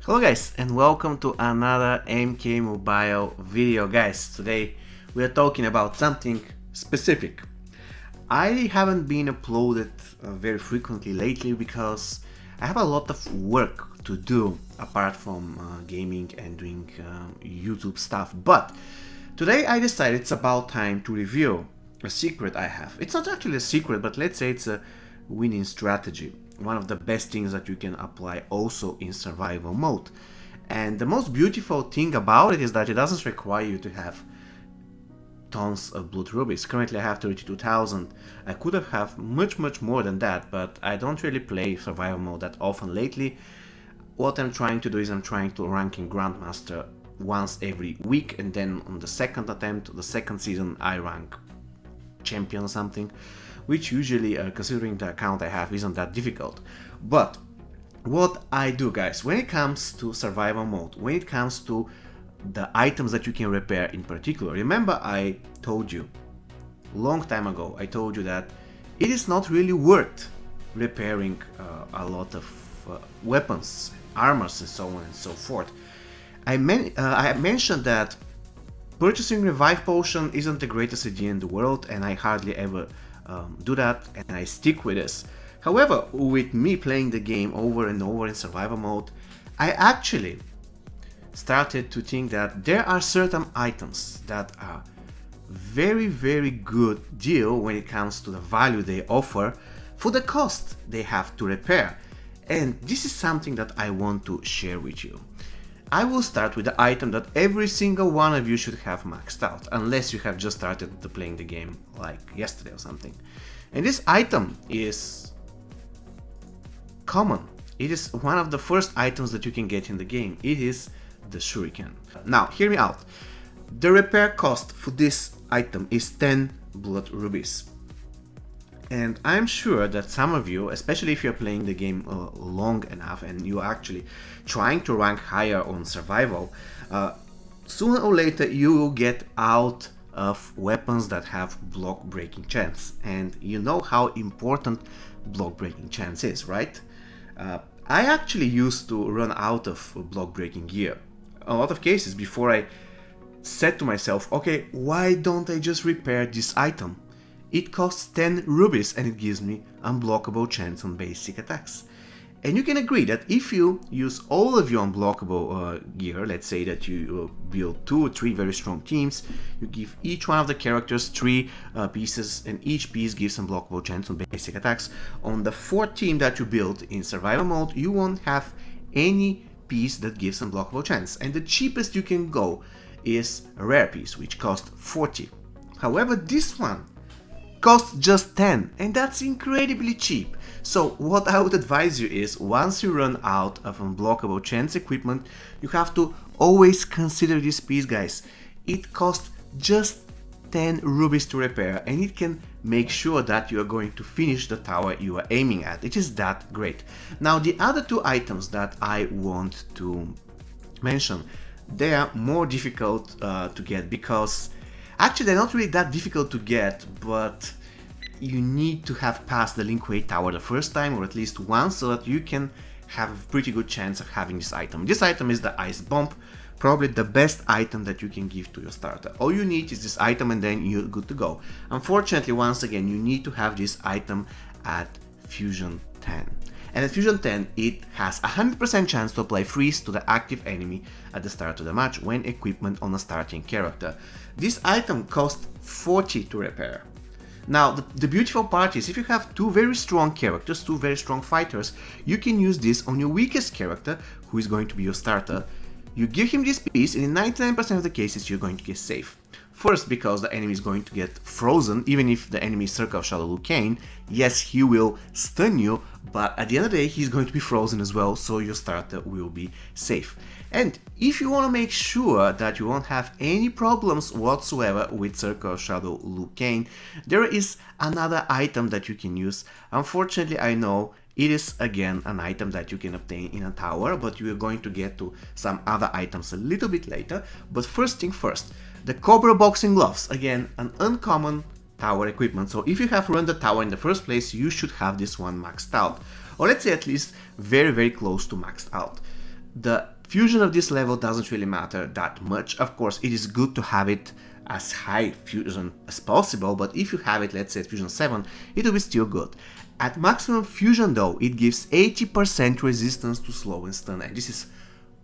Hello guys and welcome to another MK Mobile video. Guys, today we are talking about something specific. I haven't been uploaded very frequently lately because I have a lot of work to do apart from gaming and doing YouTube stuff. But today I decided it's about time to review a secret I have. It's not actually a secret, but let's say it's a winning strategy. One of the best things that you can apply also in survival mode. And the most beautiful thing about it is that it doesn't require you to have tons of blood rubies. Currently I have 32,000. I could have much more than that, but I don't really play survival mode that often lately. What I'm trying to do is I'm trying to rank in Grandmaster once every week, and then on the second attempt, the second season, I rank champion or something, which usually, considering the account I have, isn't that difficult. But what I do, guys, when it comes to survival mode, when it comes to the items that you can repair in particular, remember I told you long time ago, I told you that it is not really worth repairing a lot of weapons, armors and so on and so forth. I mentioned that purchasing revive potion isn't the greatest idea in the world, and I hardly ever do that, and I stick with this. However, with me playing the game over and over in survival mode, I actually started to think that there are certain items that are very good deal when it comes to the value they offer for the cost they have to repair. And this is something that I want to share with you. I will start with the item that every single one of you should have maxed out, unless you have just started playing the game like yesterday or something. And this item is common. It is one of the first items that you can get in the game. It is the shuriken. Now, hear me out. The repair cost for this item is 10 blood rubies. And I'm sure that some of you, especially if you're playing the game long enough and you're actually trying to rank higher on survival, sooner or later you will get out of weapons that have block breaking chance. And you know how important block breaking chance is, right? I actually used to run out of block breaking gear. A lot of cases before I said to myself, okay, why don't I just repair this item? It costs 10 rubies and it gives me unblockable chance on basic attacks. And you can agree that if you use all of your unblockable gear, let's say that you build 2 or 3 very strong teams, you give each one of the characters 3 pieces, and each piece gives unblockable chance on basic attacks. On the 4th team that you build in survival mode, you won't have any piece that gives unblockable chance. And the cheapest you can go is a rare piece, which costs 40. However, this one costs just 10, and that's incredibly cheap. So what I would advise you is, once you run out of unblockable chance equipment, you have to always consider this piece, guys. It costs just 10 rubies to repair, and it can make sure that you are going to finish the tower you are aiming at. It is that great. Now, the other 2 items that I want to mention, they are more difficult to get, because actually they're not really that difficult to get, but you need to have passed the Link Way Tower the first time, or at least once, so that you can have a pretty good chance of having this item. This item is the Ice Bomb, probably the best item that you can give to your starter. All you need is this item and then you're good to go. Unfortunately, once again, you need to have this item at Fusion 10. And at Fusion 10, it has a 100% chance to apply freeze to the active enemy at the start of the match when equipment on a starting character. This item costs 40 to repair. Now, the beautiful part is, if you have 2 very strong characters, 2 very strong fighters, you can use this on your weakest character, who is going to be your starter. You give him this piece, and in 99% of the cases, you're going to get safe. First, because the enemy is going to get frozen, even if the enemy is Circle of Shadow Liu Kang. Yes, he will stun you, but at the end of the day, he's going to be frozen as well, so your starter will be safe. And if you want to make sure that you won't have any problems whatsoever with Circle of Shadow Liu Kang, there is another item that you can use. Unfortunately, I know it is again an item that you can obtain in a tower, but we are going to get to some other items a little bit later. But first thing first, the Cobra Boxing Gloves, again an uncommon tower equipment. So if you have run the tower in the first place, you should have this one maxed out, or let's say at least very close to maxed out. The Fusion of this level doesn't really matter that much. Of course, it is good to have it as high fusion as possible, but if you have it, let's say at fusion 7, it will be still good. At maximum fusion though, it gives 80% resistance to slow and stun, and this is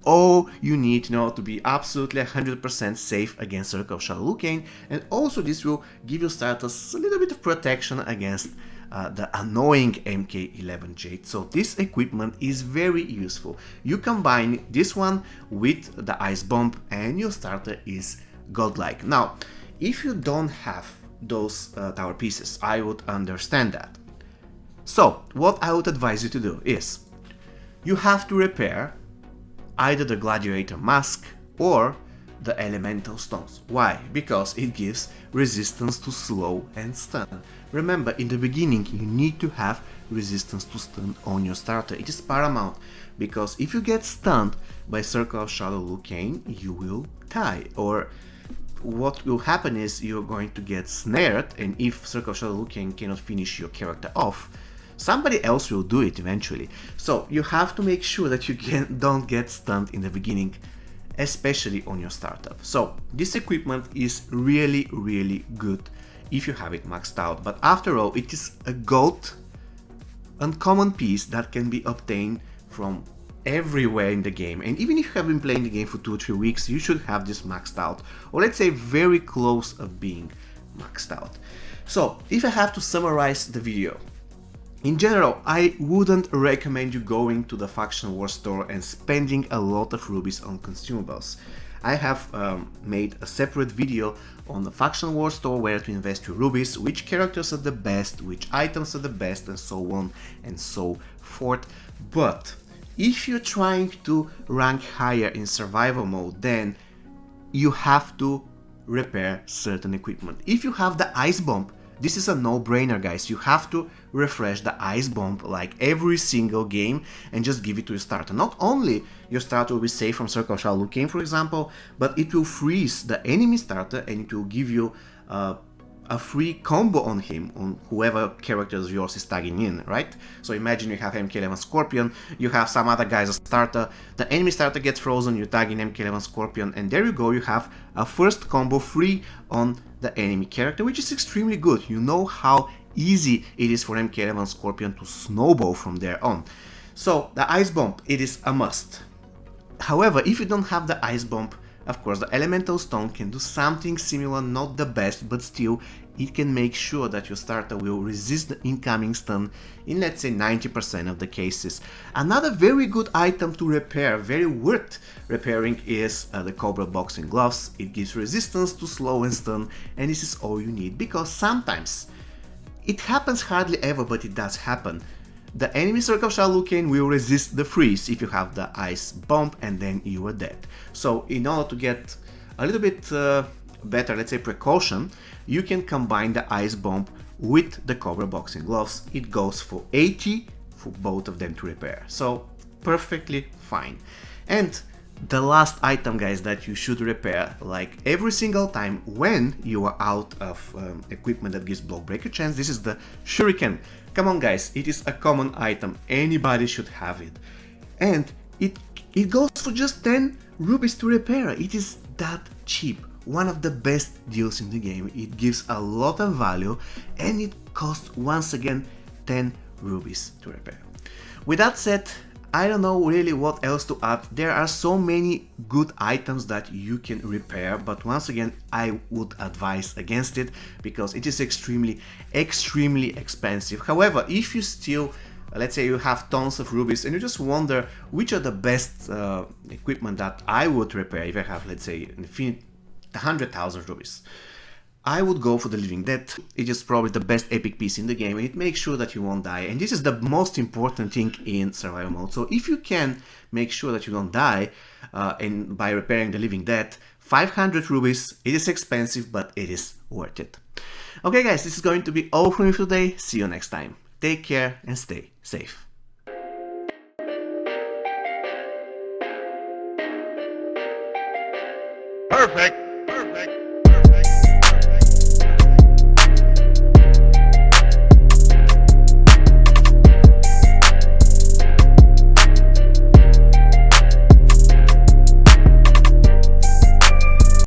all you need to be absolutely 100% safe against Circle of Shadow Lucane, and also this will give your starters a little bit of protection against the annoying MK11 Jade. So this equipment is very useful. You combine this one with the Ice Bomb and your starter is godlike. Now, if you don't have those tower pieces, I would understand that. So what I would advise you to do is, you have to repair either the Gladiator Mask or the Elemental Stones. Why? Because it gives resistance to slow and stun. Remember, in the beginning you need to have resistance to stun on your starter. It is paramount, because if you get stunned by Circle of Shadow Lucane, you will die, or what will happen is you're going to get snared, and if Circle of Shadow Lucane cannot finish your character off, somebody else will do it eventually. So you have to make sure that you don't get stunned in the beginning, especially on your startup. So this equipment is really, really good if you have it maxed out, but after all, it is a gold uncommon piece that can be obtained from everywhere in the game, and even if you have been playing the game for 2 or 3 weeks, you should have this maxed out, or let's say very close of being maxed out. So if I have to summarize the video, in general, I wouldn't recommend you going to the Faction War store and spending a lot of rubies on consumables. I have made a separate video on the Faction War store, where to invest your rubies, which characters are the best, which items are the best, and so on and so forth. But if you're trying to rank higher in survival mode, then you have to repair certain equipment. If you have the Ice Bomb, this is a no-brainer, guys. You have to refresh the Ice Bomb like every single game and just give it to your starter. Not only your starter will be safe from Circle of Shadow Lucane, for example, but it will freeze the enemy starter and it will give you a free combo on him, on whoever characters yours is tagging in, right? So imagine you have MK11 Scorpion, you have some other guy's starter, the enemy starter gets frozen, you tag in MK11 Scorpion, and there you go, you have a first combo free on the enemy character, which is extremely good. You know how easy it is for MK11 Scorpion to snowball from there on. So the Ice Bomb, it is a must. However, if you don't have the Ice Bomb, of course, the Elemental Stone can do something similar, not the best, but still, it can make sure that your starter will resist the incoming stun in, let's say, 90% of the cases. Another very good item to repair, very worth repairing, is the Cobra Boxing Gloves. It gives resistance to slow and stun, and this is all you need, because sometimes, it happens hardly ever, but it does happen, the enemy Circle of Shadow Lucane will resist the freeze if you have the Ice Bomb, and then you are dead. So in order to get a little bit better, let's say, precaution, you can combine the Ice Bomb with the Cobra Boxing Gloves. It goes for 80 for both of them to repair, so perfectly fine. And the last item, guys, that you should repair like every single time when you are out of equipment that gives block breaker chance, this is the Shuriken. Come on, guys, it is a common item, anybody should have it, and it goes for just 10 rubies to repair. It is that cheap, one of the best deals in the game. It gives a lot of value, and it costs, once again, 10 rubies to repair. With that said, I don't know really what else to add. There are so many good items that you can repair, but once again, I would advise against it because it is extremely expensive. However, if you still, let's say you have tons of rubies and you just wonder which are the best equipment that I would repair if I have, let's say, 100,000 rubies, I would go for the Living Dead. It is probably the best epic piece in the game, and it makes sure that you won't die, and this is the most important thing in survival mode. So if you can make sure that you don't die, and by repairing the Living Dead, 500 rubies, it is expensive, but it is worth it. Okay guys, this is going to be all from me for today. See you next time. Take care and stay safe.